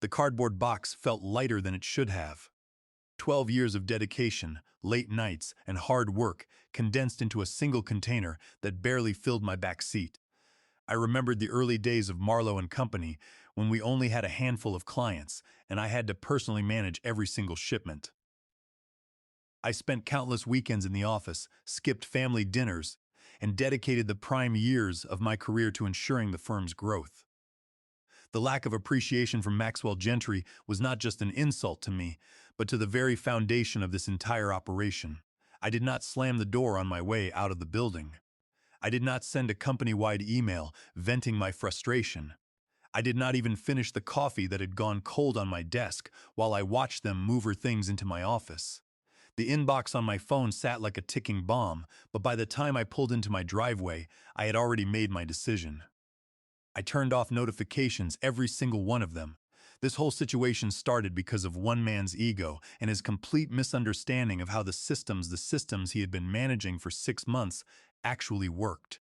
The cardboard box felt lighter than it should have. 12 years of dedication, late nights, and hard work condensed into a single container that barely filled my back seat. I remembered the early days of Marlowe and Company when we only had a handful of clients and I had to personally manage every single shipment. I spent countless weekends in the office, skipped family dinners, and dedicated the prime years of my career to ensuring the firm's growth. The lack of appreciation from Maxwell Gentry was not just an insult to me, but to the very foundation of this entire operation. I did not slam the door on my way out of the building. I did not send a company-wide email venting my frustration. I did not even finish the coffee that had gone cold on my desk while I watched them move things into my office. The inbox on my phone sat like a ticking bomb, but by the time I pulled into my driveway, I had already made my decision. I turned off notifications, every single one of them. This whole situation started because of one man's ego and his complete misunderstanding of how the systems he had been managing for 6 months actually worked.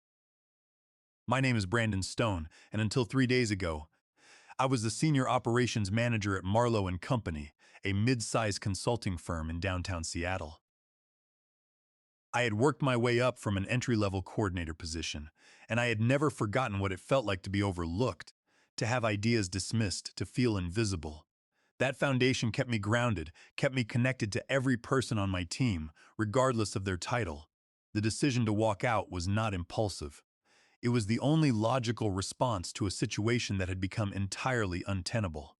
My name is Brandon Stone, and until 3 days ago, I was the senior operations manager at Marlowe and Company, a mid-sized consulting firm in downtown Seattle. I had worked my way up from an entry-level coordinator position, and I had never forgotten what it felt like to be overlooked, to have ideas dismissed, to feel invisible. That foundation kept me grounded, kept me connected to every person on my team, regardless of their title. The decision to walk out was not impulsive. It was the only logical response to a situation that had become entirely untenable.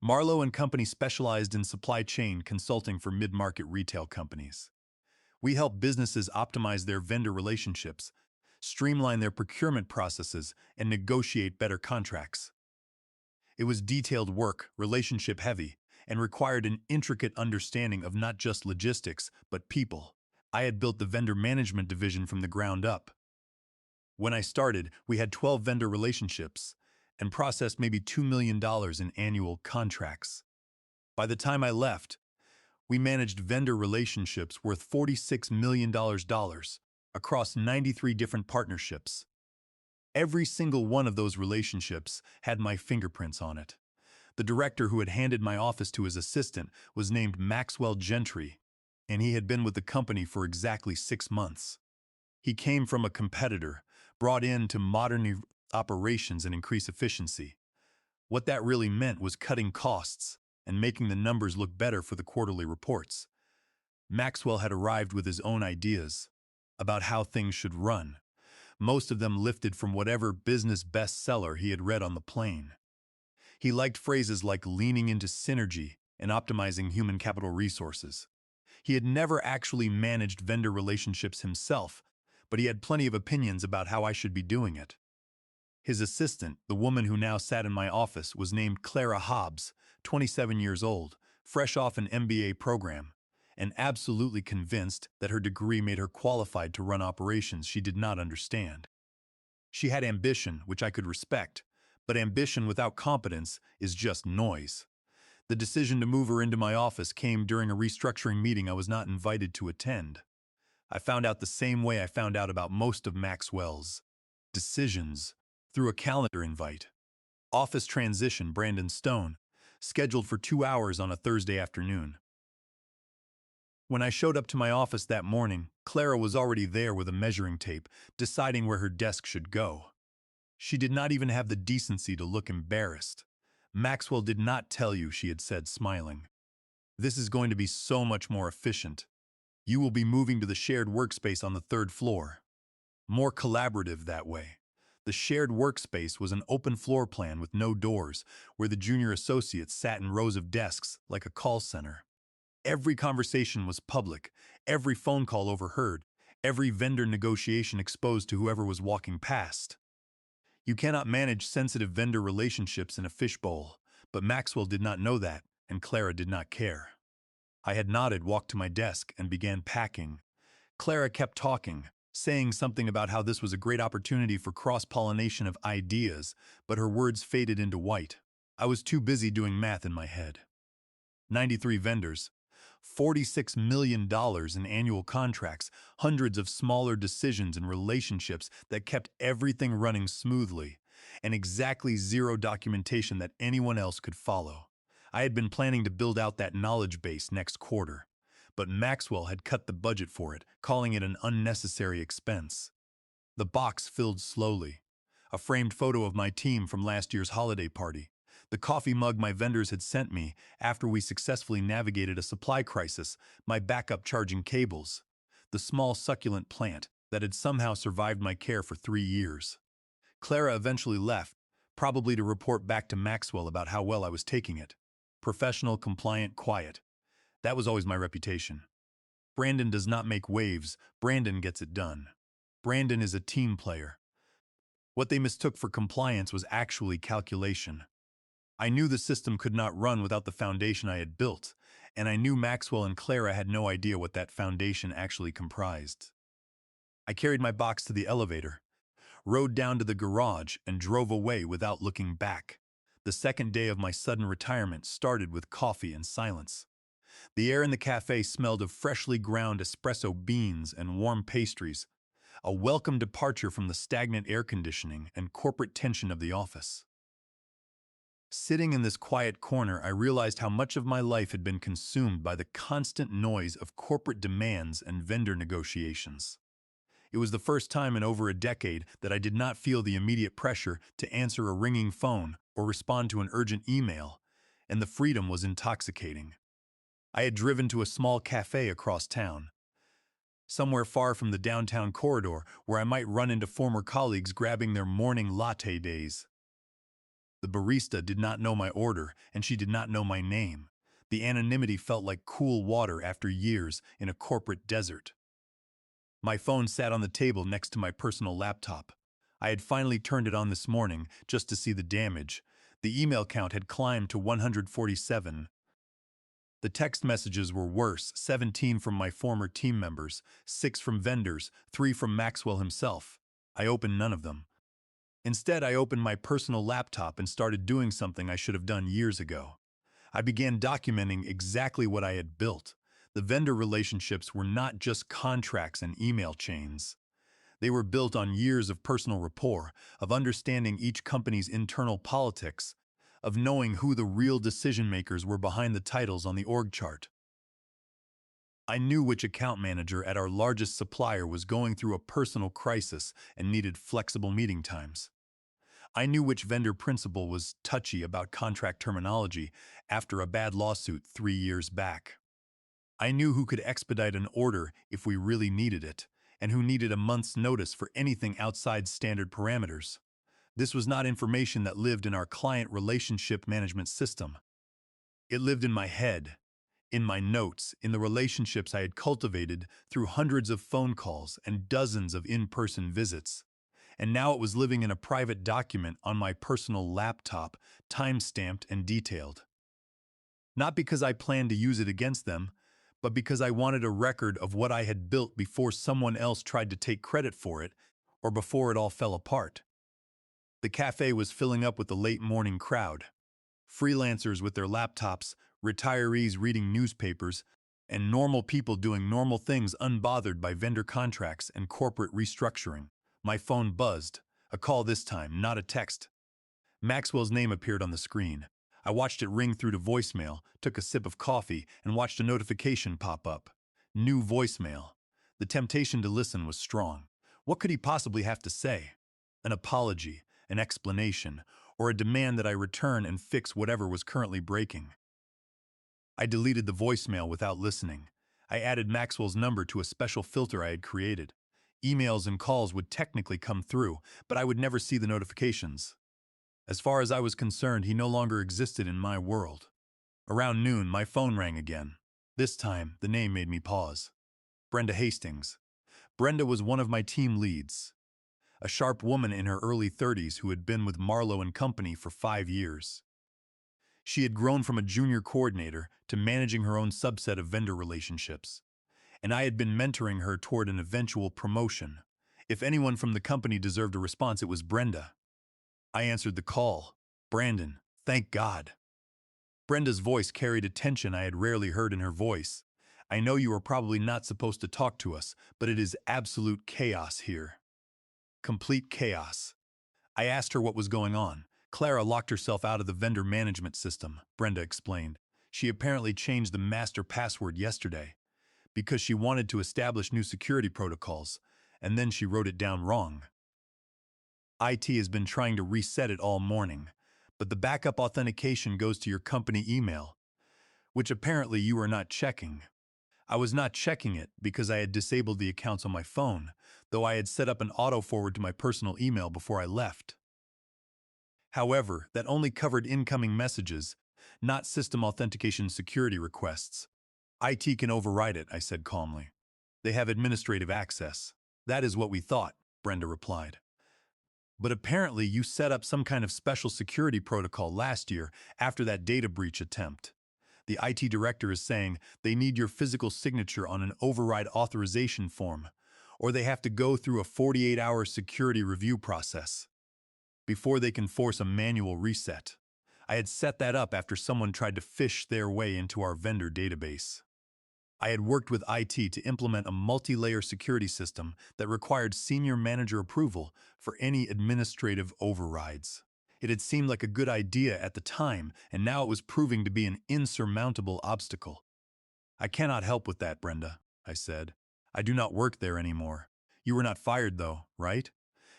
Marlowe and Company specialized in supply chain consulting for mid-market retail companies. We help businesses optimize their vendor relationships, streamline their procurement processes, and negotiate better contracts. It was detailed work, relationship-heavy, and required an intricate understanding of not just logistics, but people. I had built the vendor management division from the ground up. When I started, we had 12 vendor relationships and processed maybe $2 million in annual contracts. By the time I left, we managed vendor relationships worth $46 million across 93 different partnerships. Every single one of those relationships had my fingerprints on it. The director who had handed my office to his assistant was named Maxwell Gentry, and he had been with the company for exactly 6 months. He came from a competitor, brought in to modernize operations and increase efficiency. What that really meant was cutting costs and making the numbers look better for the quarterly reports. Maxwell had arrived with his own ideas about how things should run, most of them lifted from whatever business bestseller he had read on the plane. He liked phrases like leaning into synergy and optimizing human capital resources. He had never actually managed vendor relationships himself, but he had plenty of opinions about how I should be doing it. His assistant, the woman who now sat in my office, was named Clara Hobbs, 27 years old, fresh off an MBA program, and absolutely convinced that her degree made her qualified to run operations she did not understand. She had ambition, which I could respect, but ambition without competence is just noise. The decision to move her into my office came during a restructuring meeting I was not invited to attend. I found out the same way I found out about most of Maxwell's decisions, through a calendar invite. Office transition, Brandon Stone, scheduled for 2 hours on a Thursday afternoon. When I showed up to my office that morning, Clara was already there with a measuring tape, deciding where her desk should go. She did not even have the decency to look embarrassed. Maxwell did not tell you, she had said, smiling. This is going to be so much more efficient. You will be moving to the shared workspace on the 3rd floor. More collaborative that way. The shared workspace was an open floor plan with no doors, where the junior associates sat in rows of desks like a call center. Every conversation was public, every phone call overheard, every vendor negotiation exposed to whoever was walking past. You cannot manage sensitive vendor relationships in a fishbowl, but Maxwell did not know that, and Clara did not care. I had nodded, walked to my desk, and began packing. Clara kept talking, saying something about how this was a great opportunity for cross-pollination of ideas, but her words faded into white. I was too busy doing math in my head. 93 vendors, $46 million in annual contracts, hundreds of smaller decisions and relationships that kept everything running smoothly. and exactly zero documentation that anyone else could follow. I had been planning to build out that knowledge base next quarter, but Maxwell had cut the budget for it, calling it an unnecessary expense. The box filled slowly. A framed photo of my team from last year's holiday party. The coffee mug my vendors had sent me after we successfully navigated a supply crisis, my backup charging cables. The small succulent plant that had somehow survived my care for 3 years. Clara eventually left, probably to report back to Maxwell about how well I was taking it. Professional, compliant, quiet. That was always my reputation. Brandon does not make waves, Brandon gets it done. Brandon is a team player. What they mistook for compliance was actually calculation. I knew the system could not run without the foundation I had built, and I knew Maxwell and Clara had no idea what that foundation actually comprised. I carried my box to the elevator, rode down to the garage, and drove away without looking back. The second day of my sudden retirement started with coffee and silence. The air in the cafe smelled of freshly ground espresso beans and warm pastries, a welcome departure from the stagnant air conditioning and corporate tension of the office. Sitting in this quiet corner, I realized how much of my life had been consumed by the constant noise of corporate demands and vendor negotiations. It was the first time in over a decade that I did not feel the immediate pressure to answer a ringing phone or respond to an urgent email, and the freedom was intoxicating. I had driven to a small cafe across town, somewhere far from the downtown corridor where I might run into former colleagues grabbing their morning latte days. The barista did not know my order, and she did not know my name. The anonymity felt like cool water after years in a corporate desert. My phone sat on the table next to my personal laptop. I had finally turned it on this morning just to see the damage. The email count had climbed to 147. The text messages were worse, 17 from my former team members, 6 from vendors, 3 from Maxwell himself. I opened none of them. Instead, I opened my personal laptop and started doing something I should have done years ago. I began documenting exactly what I had built. The vendor relationships were not just contracts and email chains. They were built on years of personal rapport, of understanding each company's internal politics, of knowing who the real decision-makers were behind the titles on the org chart. I knew which account manager at our largest supplier was going through a personal crisis and needed flexible meeting times. I knew which vendor principal was touchy about contract terminology after a bad lawsuit 3 years back. I knew who could expedite an order if we really needed it, and who needed a month's notice for anything outside standard parameters. This was not information that lived in our client relationship management system. It lived in my head, in my notes, in the relationships I had cultivated through hundreds of phone calls and dozens of in-person visits. And now it was living in a private document on my personal laptop, time-stamped and detailed. Not because I planned to use it against them, but because I wanted a record of what I had built before someone else tried to take credit for it, or before it all fell apart. The cafe was filling up with the late morning crowd. Freelancers with their laptops, retirees reading newspapers, and normal people doing normal things unbothered by vendor contracts and corporate restructuring. My phone buzzed. A call this time, not a text. Maxwell's name appeared on the screen. I watched it ring through to voicemail, took a sip of coffee, and watched a notification pop up. New voicemail. The temptation to listen was strong. What could he possibly have to say? An apology, an explanation, or a demand that I return and fix whatever was currently breaking. I deleted the voicemail without listening. I added Maxwell's number to a special filter I had created. Emails and calls would technically come through, but I would never see the notifications. As far as I was concerned, he no longer existed in my world. Around noon, my phone rang again. This time, the name made me pause. Brenda Hastings. Brenda was one of my team leads. A sharp woman in her early 30s who had been with Marlowe and Company for 5 years. She had grown from a junior coordinator to managing her own subset of vendor relationships, and I had been mentoring her toward an eventual promotion. If anyone from the company deserved a response, it was Brenda. I answered the call. Brandon, thank God. Brenda's voice carried a tension I had rarely heard in her voice. I know you are probably not supposed to talk to us, but it is absolute chaos here. Complete chaos. I asked her what was going on. Clara locked herself out of the vendor management system, Brenda explained. She apparently changed the master password yesterday because she wanted to establish new security protocols, and then she wrote it down wrong. IT has been trying to reset it all morning, but the backup authentication goes to your company email, which apparently you are not checking. I was not checking it because I had disabled the accounts on my phone, though I had set up an auto-forward to my personal email before I left. However, that only covered incoming messages, not system authentication security requests. IT can override it, I said calmly. They have administrative access. That is what we thought, Brenda replied. But apparently you set up some kind of special security protocol last year after that data breach attempt. The IT director is saying they need your physical signature on an override authorization form, or they have to go through a 48-hour security review process before they can force a manual reset. I had set that up after someone tried to fish their way into our vendor database. I had worked with IT to implement a multi-layer security system that required senior manager approval for any administrative overrides. It had seemed like a good idea at the time, and now it was proving to be an insurmountable obstacle. I cannot help with that, Brenda, I said. I do not work there anymore. You were not fired, though, right?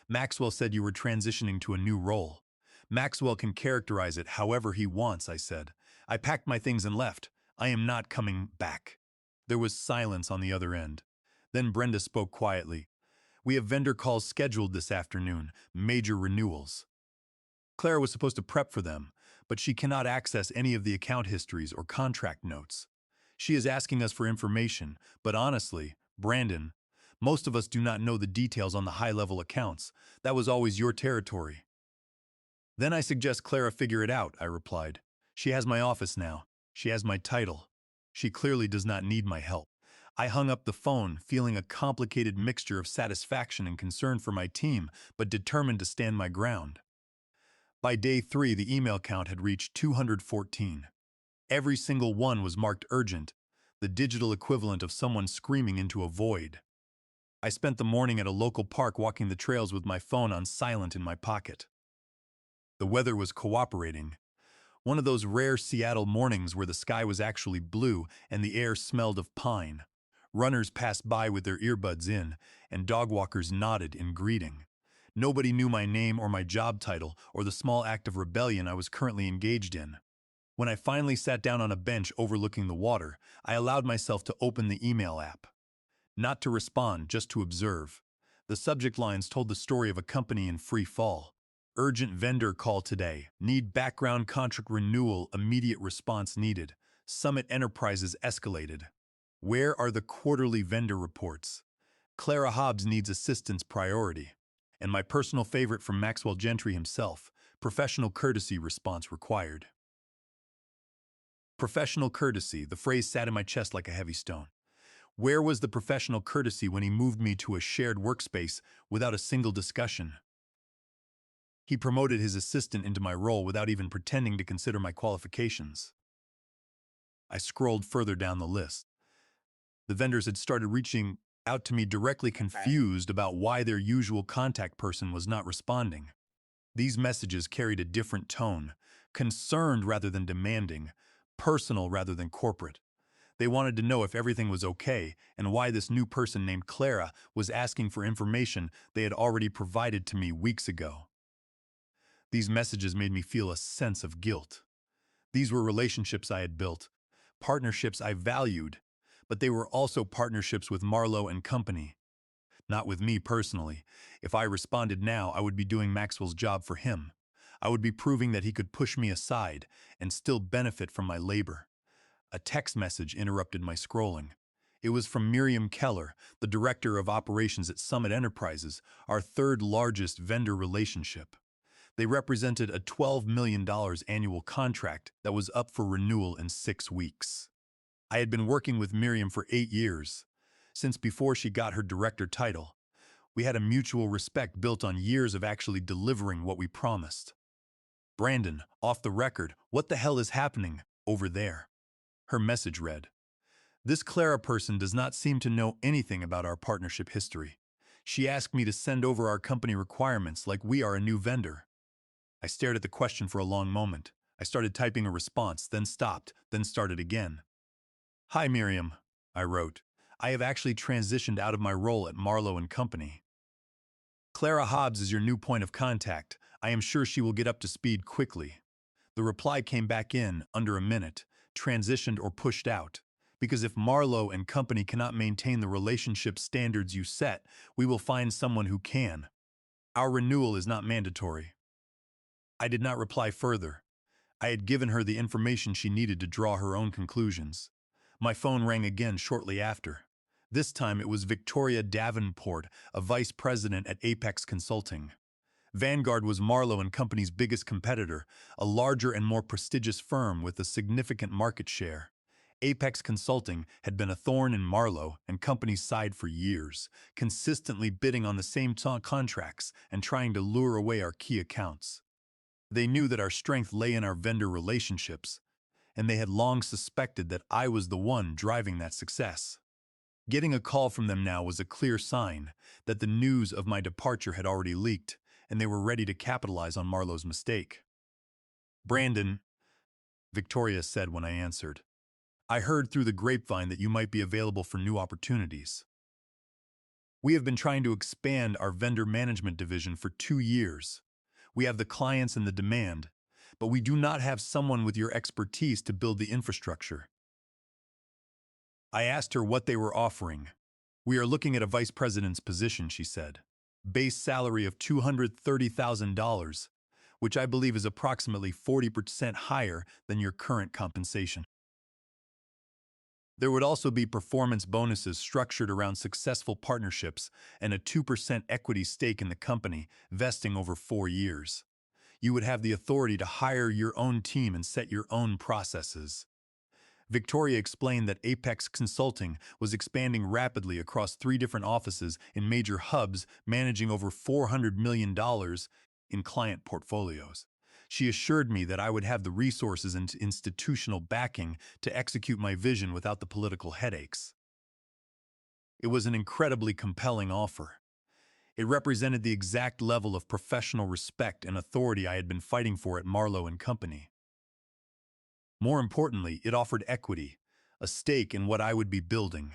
Maxwell said you were transitioning to a new role. Maxwell can characterize it however he wants, I said. I packed my things and left. I am not coming back. There was silence on the other end. Then Brenda spoke quietly. We have vendor calls scheduled this afternoon, major renewals. Clara was supposed to prep for them, but she cannot access any of the account histories or contract notes. She is asking us for information, but honestly, Brandon, most of us do not know the details on the high-level accounts. That was always your territory. Then I suggest Clara figure it out, I replied. She has my office now. She has my title. She clearly does not need my help. I hung up the phone, feeling a complicated mixture of satisfaction and concern for my team, but determined to stand my ground. By day 3, the email count had reached 214. Every single one was marked urgent, the digital equivalent of someone screaming into a void. I spent the morning at a local park walking the trails with my phone on silent in my pocket. The weather was cooperating. One of those rare Seattle mornings where the sky was actually blue and the air smelled of pine. Runners passed by with their earbuds in, and dogwalkers nodded in greeting. Nobody knew my name or my job title or the small act of rebellion I was currently engaged in. When I finally sat down on a bench overlooking the water, I allowed myself to open the email app. Not to respond, just to observe. The subject lines told the story of a company in free fall. Urgent vendor call today. Need background contract renewal, immediate response needed. Summit Enterprises escalated. Where are the quarterly vendor reports? Clara Hobbs needs assistance priority. And my personal favorite from Maxwell Gentry himself, professional courtesy response required. Professional courtesy, the phrase sat in my chest like a heavy stone. Where was the professional courtesy when he moved me to a shared workspace without a single discussion? He promoted his assistant into my role without even pretending to consider my qualifications. I scrolled further down the list. The vendors had started reaching out to me directly, confused about why their usual contact person was not responding. These messages carried a different tone, concerned rather than demanding, personal rather than corporate. They wanted to know if everything was okay and why this new person named Clara was asking for information they had already provided to me weeks ago. These messages made me feel a sense of guilt. These were relationships I had built, partnerships I valued, but they were also partnerships with Marlowe and Company. Not with me personally. If I responded now, I would be doing Maxwell's job for him. I would be proving that he could push me aside and still benefit from my labor. A text message interrupted my scrolling. It was from Miriam Keller, the director of operations at Summit Enterprises, our third largest vendor relationship. They represented a $12 million annual contract that was up for renewal in 6 weeks. I had been working with Miriam for 8 years, since before she got her director title. We had a mutual respect built on years of actually delivering what we promised. Brandon, off the record, what the hell is happening over there? Her message read, This Clara person does not seem to know anything about our partnership history. She asked me to send over our company requirements like we are a new vendor. I stared at the question for a long moment. I started typing a response, then stopped, then started again. Hi, Miriam, I wrote. I have actually transitioned out of my role at Marlowe and Company. Clara Hobbs is your new point of contact. I am sure she will get up to speed quickly. The reply came back in under a minute, transitioned or pushed out. Because if Marlowe and Company cannot maintain the relationship standards you set, we will find someone who can. Our renewal is not mandatory. I did not reply further. I had given her the information she needed to draw her own conclusions. My phone rang again shortly after. This time it was Victoria Davenport, a vice president at Apex Consulting. Vanguard was Marlowe and Company's biggest competitor, a larger and more prestigious firm with a significant market share. Apex Consulting had been a thorn in Marlowe and Company's side for years, consistently bidding on the same contracts and trying to lure away our key accounts. They knew that our strength lay in our vendor relationships, and they had long suspected that I was the one driving that success. Getting a call from them now was a clear sign that the news of my departure had already leaked, and they were ready to capitalize on Marlowe's mistake. Brandon, Victoria said when I answered, I heard through the grapevine that you might be available for new opportunities. We have been trying to expand our vendor management division for 2 years. We have the clients and the demand, but we do not have someone with your expertise to build the infrastructure. I asked her what they were offering. We are looking at a vice president's position, she said. Base salary of $230,000, which I believe is approximately 40% higher than your current compensation. There would also be performance bonuses structured around successful partnerships and a 2% equity stake in the company, vesting over 4 years. You would have the authority to hire your own team and set your own processes. Victoria explained that Apex Consulting was expanding rapidly across 3 different offices in major hubs, managing over $400 million in client portfolios. She assured me that I would have the resources and institutional backing to execute my vision without the political headaches. It was an incredibly compelling offer. It represented the exact level of professional respect and authority I had been fighting for at Marlowe and Company. More importantly, it offered equity, a stake in what I would be building.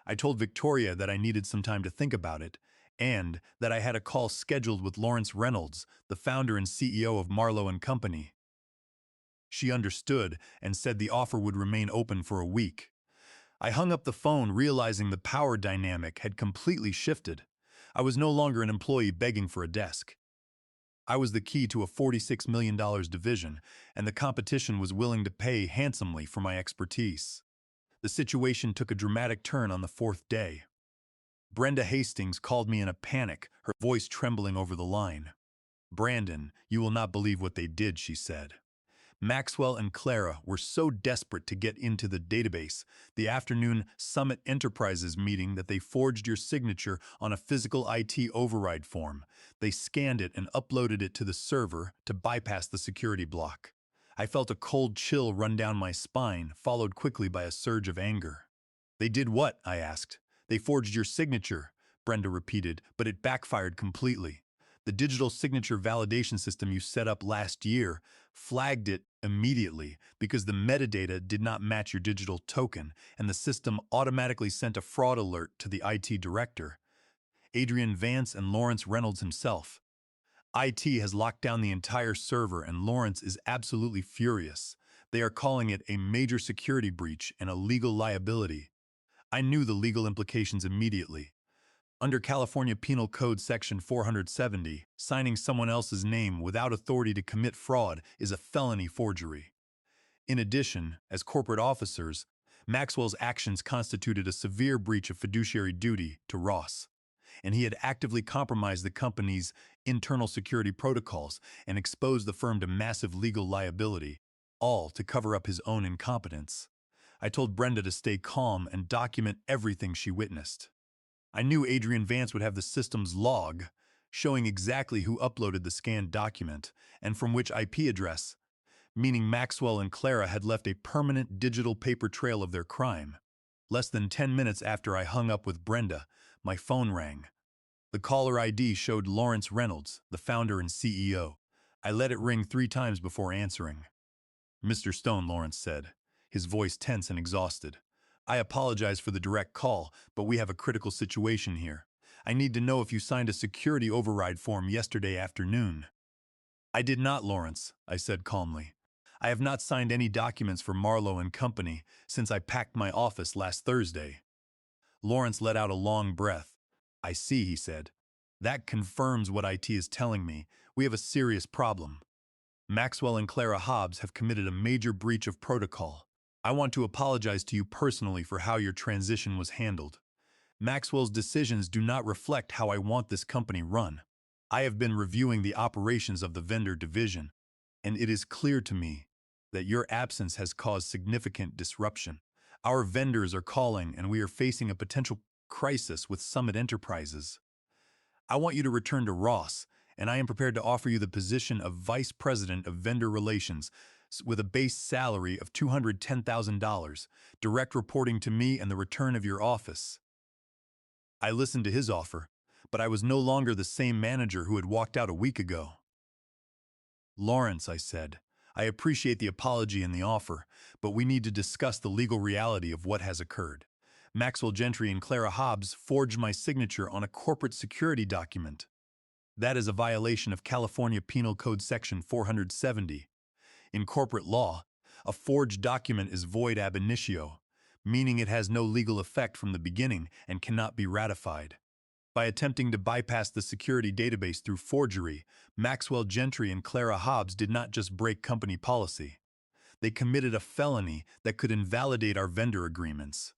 I told Victoria that I needed some time to think about it, and that I had a call scheduled with Lawrence Reynolds, the founder and CEO of Marlowe and Company. She understood and said the offer would remain open for a week. I hung up the phone, realizing the power dynamic had completely shifted. I was no longer an employee begging for a desk. I was the key to a $46 million division, and the competition was willing to pay handsomely for my expertise. The situation took a dramatic turn on the 4th day. Brenda Hastings called me in a panic, her voice trembling over the line. Brandon, you will not believe what they did, she said. Maxwell and Clara were so desperate to get into the database, the afternoon Summit Enterprises meeting, that they forged your signature on a physical IT override form. They scanned it and uploaded it to the server to bypass the security block. I felt a cold chill run down my spine, followed quickly by a surge of anger. They did what? I asked. They forged your signature, Brenda repeated, but it backfired completely. The digital signature validation system you set up last year flagged it immediately because the metadata did not match your digital token, and the system automatically sent a fraud alert to the IT director, Adrian Vance, and Lawrence Reynolds himself. IT has locked down the entire server, and Lawrence is absolutely furious. They are calling it a major security breach and a legal liability. I knew the legal implications immediately. Under California Penal Code Section 470, signing someone else's name without authority to commit fraud is a felony forgery. In addition, as corporate officers, Maxwell's actions constituted a severe breach of fiduciary duty to Ross, and he had actively compromised the company's internal security protocols and exposed the firm to massive legal liability, all to cover up his own incompetence. I told Brenda to stay calm and document everything she witnessed. I knew Adrian Vance would have the system's log, showing exactly who uploaded the scanned document and from which IP address, meaning Maxwell and Clara had left a permanent digital paper trail of their crime. Less than 10 minutes after I hung up with Brenda, my phone rang. The caller ID showed Lawrence Reynolds, the founder and CEO. I let it ring 3 times before answering. "Mr. Stone," Lawrence said, his voice tense and exhausted. "I apologize for the direct call, but we have a critical situation here. I need to know if you signed a security override form yesterday afternoon." "I did not, Lawrence," I said calmly. "I have not signed any documents for Marlowe and Company since I packed my office last Thursday." Lawrence let out a long breath. "I see," he said. "That confirms what IT is telling me. We have a serious problem. Maxwell and Clara Hobbs have committed a major breach of protocol. I want to apologize to you personally for how your transition was handled. Maxwell's decisions do not reflect how I want this company run. I have been reviewing the operations of the vendor division, and it is clear to me that your absence has caused significant disruption. Our vendors are calling, and we are facing a potential crisis with Summit Enterprises. I want you to return to Ross, and I am prepared to offer you the position of Vice President of Vendor Relations with a base salary of $210,000, direct reporting to me and the return of your office." I listened to his offer, but I was no longer the same manager who had walked out a week ago. "Lawrence," I said, "I appreciate the apology and the offer, but we need to discuss the legal reality of what has occurred. Maxwell Gentry and Clara Hobbs forged my signature on a corporate security document. That is a violation of California Penal Code Section 470. In corporate law, a forged document is void ab initio, meaning it has no legal effect from the beginning and cannot be ratified. By attempting to bypass the security database through forgery, Maxwell Gentry and Clara Hobbs did not just break company policy. They committed a felony that could invalidate our vendor agreements.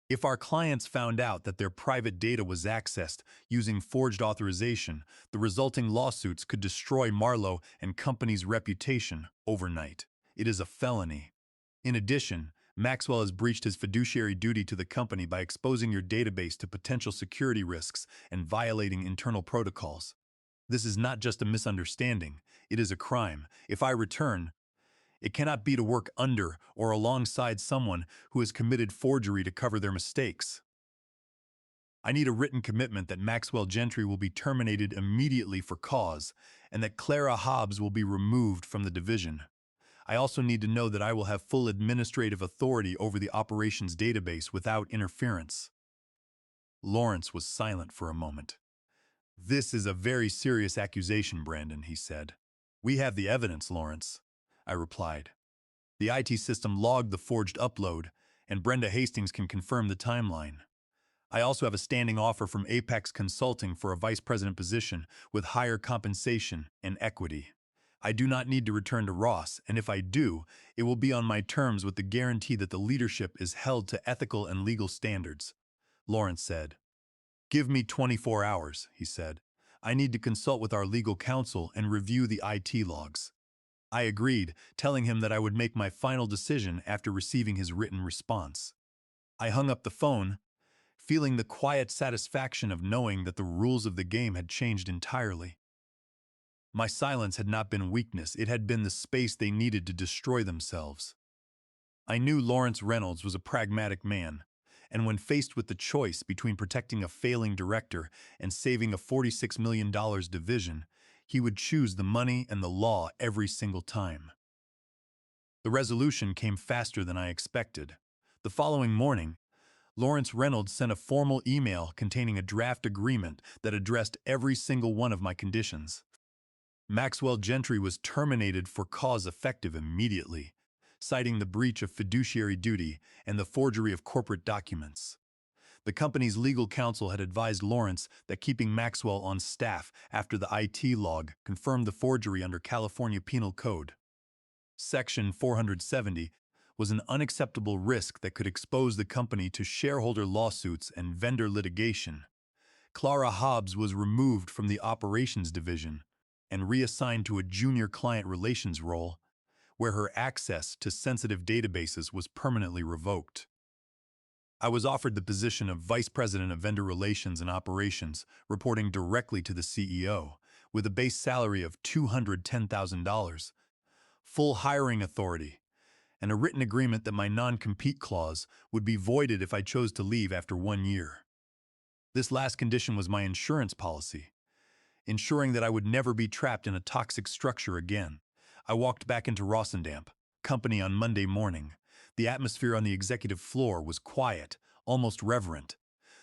If our clients found out that their private data was accessed using forged authorization, the resulting lawsuits could destroy Marlowe and Company's reputation overnight. It is a felony. In addition, Maxwell has breached his fiduciary duty to the company by exposing your database to potential security risks and violating internal protocols. This is not just a misunderstanding, it is a crime. If I return, it cannot be to work under or alongside someone who has committed forgery to cover their mistakes. I need a written commitment that Maxwell Gentry will be terminated immediately for cause and that Clara Hobbs will be removed from the division. I also need to know that I will have full administrative authority over the operations database without interference." Lawrence was silent for a moment. "This is a very serious accusation, Brandon," he said. "We have the evidence, Lawrence," I replied. "The IT system logged the forged upload, and Brenda Hastings can confirm the timeline. I also have a standing offer from Apex Consulting for a vice president position with higher compensation and equity. I do not need to return to Ross, and if I do, it will be on my terms with the guarantee that the leadership is held to ethical and legal standards." Lawrence said. "Give me 24 hours, he said. "I need to consult with our legal counsel and review the IT logs." I agreed, telling him that I would make my final decision after receiving his written response. I hung up the phone, feeling the quiet satisfaction of knowing that the rules of the game had changed entirely. My silence had not been weakness, it had been the space they needed to destroy themselves. I knew Lawrence Reynolds was a pragmatic man, and when faced with the choice between protecting a failing director and saving a $46 million division, he would choose the money and the law every single time. The resolution came faster than I expected. The following morning, Lawrence Reynolds sent a formal email containing a draft agreement that addressed every single one of my conditions. Maxwell Gentry was terminated for cause effective immediately, citing the breach of fiduciary duty and the forgery of corporate documents. The company's legal counsel had advised Lawrence that keeping Maxwell on staff after the IT log confirmed the forgery under California Penal Code. Section 470 was an unacceptable risk that could expose the company to shareholder lawsuits and vendor litigation. Clara Hobbs was removed from the operations division and reassigned to a junior client relations role, where her access to sensitive databases was permanently revoked. I was offered the position of Vice President of Vendor Relations and Operations, reporting directly to the CEO, with a base salary of $210,000, full hiring authority, and a written agreement that my non-compete clause would be voided if I chose to leave after 1 year. This last condition was my insurance policy, ensuring that I would never be trapped in a toxic structure again. I walked back into Rossendamp company on Monday morning. The atmosphere on the executive floor was quiet, almost reverent.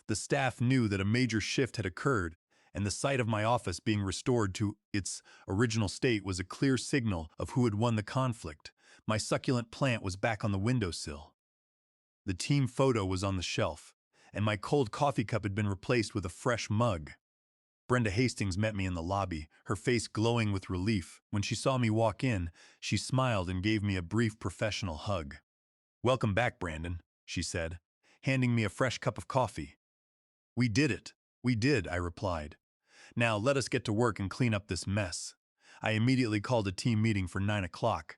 The staff knew that a major shift had occurred, and the sight of my office being restored to its original state was a clear signal of who had won the conflict. My succulent plant was back on the windowsill. The team photo was on the shelf, and my cold coffee cup had been replaced with a fresh mug. Brenda Hastings met me in the lobby, her face glowing with relief. When she saw me walk in, she smiled and gave me a brief professional hug. "Welcome back, Brandon," she said, handing me a fresh cup of coffee. "We did it. We did," I replied. "Now let us get to work and clean up this mess." I immediately called a team meeting for 9 o'clock.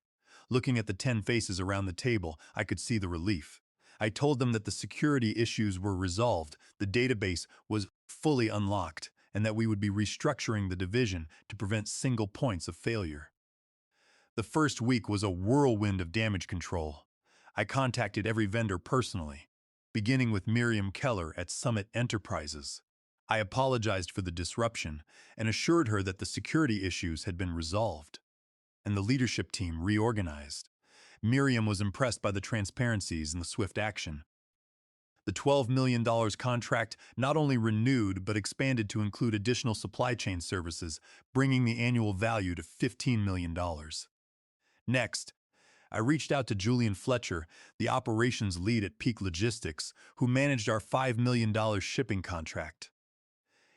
Looking at the 10 faces around the table, I could see the relief. I told them that the security issues were resolved, the database was fully unlocked, and that we would be restructuring the division to prevent single points of failure. The first week was a whirlwind of damage control. I contacted every vendor personally, beginning with Miriam Keller at Summit Enterprises. I apologized for the disruption and assured her that the security issues had been resolved, and the leadership team reorganized. Miriam was impressed by the transparencies and the swift action. The $12 million contract not only renewed but expanded to include additional supply chain services, bringing the annual value to $15 million. Next, I reached out to Julian Fletcher, the operations lead at Peak Logistics, who managed our $5 million shipping contract.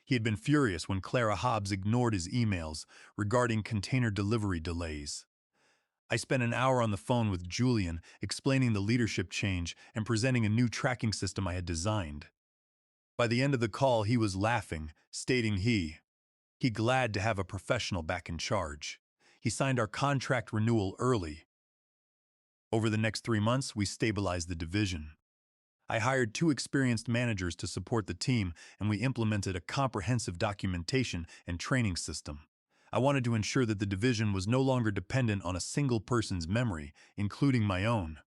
He had been furious when Clara Hobbs ignored his emails regarding container delivery delays. I spent an hour on the phone with Julian, explaining the leadership change and presenting a new tracking system I had designed. By the end of the call, he was laughing, stating he glad to have a professional back in charge. He signed our contract renewal early. Over the next 3 months, we stabilized the division. I hired 2 experienced managers to support the team, and we implemented a comprehensive documentation and training system. I wanted to ensure that the division was no longer dependent on a single person's memory, including my own.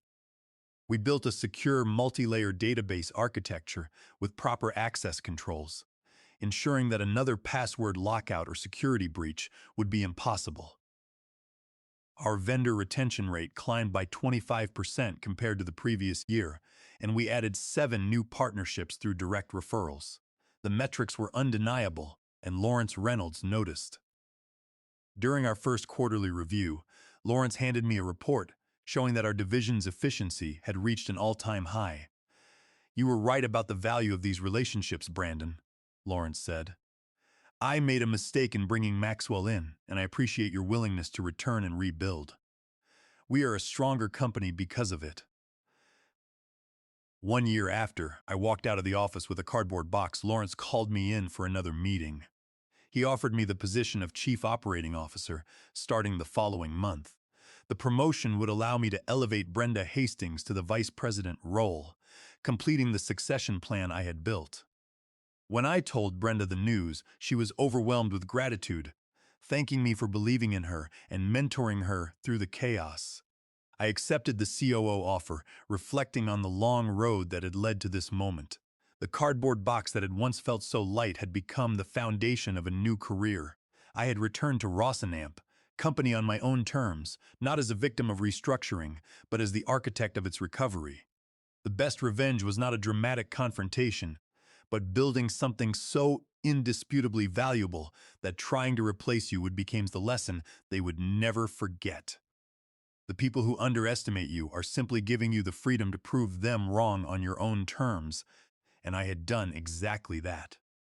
We built a secure multi-layer database architecture with proper access controls, ensuring that another password lockout or security breach would be impossible. Our vendor retention rate climbed by 25% compared to the previous year, and we added 7 new partnerships through direct referrals. The metrics were undeniable, and Lawrence Reynolds noticed. During our first quarterly review, Lawrence handed me a report showing that our division's efficiency had reached an all-time high. "You were right about the value of these relationships, Brandon," Lawrence said. "I made a mistake in bringing Maxwell in, and I appreciate your willingness to return and rebuild. We are a stronger company because of it." 1 year after I walked out of the office with a cardboard box, Lawrence called me in for another meeting. He offered me the position of Chief Operating Officer, starting the following month. The promotion would allow me to elevate Brenda Hastings to the Vice President role, completing the succession plan I had built. When I told Brenda the news, she was overwhelmed with gratitude, thanking me for believing in her and mentoring her through the chaos. I accepted the COO offer, reflecting on the long road that had led to this moment. The cardboard box that had once felt so light had become the foundation of a new career. I had returned to Rossendamp company on my own terms, not as a victim of restructuring, but as the architect of its recovery. The best revenge was not a dramatic confrontation, but building something so indisputably valuable that trying to replace you would become the lesson they would never forget. The people who underestimate you are simply giving you the freedom to prove them wrong on your own terms, and I had done exactly that.